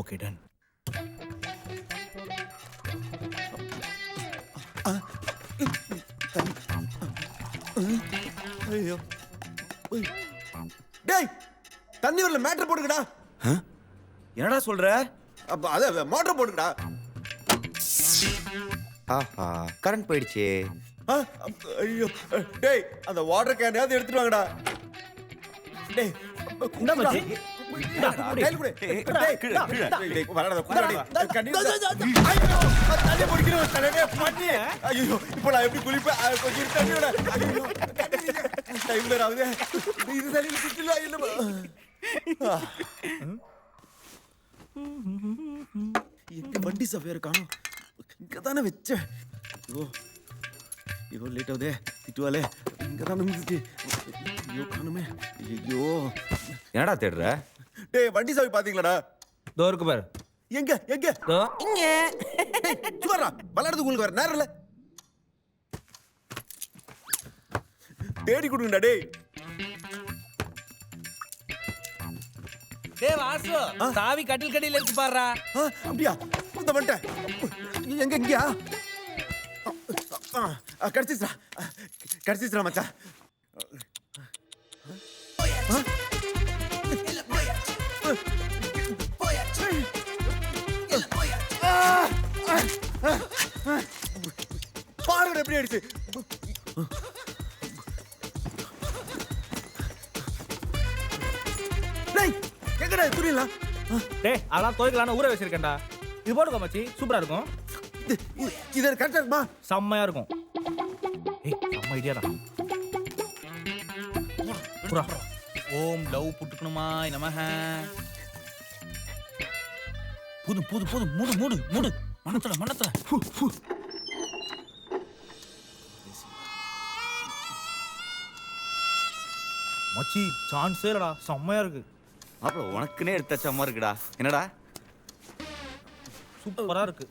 Okay done. ஐயோ டேய் தண்ணி வரல மேட்டர் போடுங்கடா. என்னடா சொல்ற? அப்ப அத மோட்டர் போடுங்கடா. ஆஹா கரண்ட் போயிடுச்சு. ஐயோ டேய் அந்த வாட்டர் கேனையாவது எடுத்துட்டு வாங்கடா. டேய் என்ன மச்சி? கையில கொடு. டேய் டேய் வரடா குடடி. கண்ணி ஐயோ தண்ணி போடுகிறேன் தண்ணி பண்ணி. ஐயோ இப்போ நான் எப்படி குளிப்பேன்? கொஞ்சம் தண்ணி விட. ஐயோ டைம் வேற ஆகுது. இது தண்ணி குடிக்கல இல்ல. எங்க வண்டி சஃபேர் காணோம். இங்க தானே வச்சேன். ஐயோ ஐயோ லேட் ஆகுதே. திட்டுவாலே இங்க தானே இருந்துச்சு. ஐயோ காணுமே. ஐயோ என்னடா தேடுற? டேய் வண்டி சாவி பாத்தீங்களாடா? தோ இருக்கு பாரு. எங்க எங்க? தோ இங்க. டேய் சுவரா விளையாடுறதுக்கு உங்களுக்கு வர நேரம் இல்ல. தேடி கொடுங்கடா டேய். டேய் வாசு, சாவி கட்டில் கடியில இருக்கு பாருடா. அப்படியா? இந்த வந்துட்டேன். எங்க எங்கயா? கடிச்சிச்சா கடிச்சிச்சா மச்சான். பாருங்க எப்படி ஆயிடுச்சு. டேய் எங்கடா துணியலாம்? டேய் அதெல்லாம் துவைக்கலான்னு ஊற வச்சிருக்கேன்டா. இது போடுங்க மச்சி, சூப்பரா இருக்கும். இது கரெக்டா இருக்குமா? செம்மையா இருக்கும். ஏய் செம்ம ஐடியாடா. புரா ஓம் லவ் புட்டுக்கணுமா நமஹ. போதும் போதும் போதும் மூடு மூடு மூடு. மனத்துல மனத்துல. மச்சி சான்ஸே இல்லடா, செம்மையா இருக்கு. அப்புறம் உனக்குன்னே எடுத்த சம்மா இருக்குடா. என்னடா சூப்பரா இருக்கு.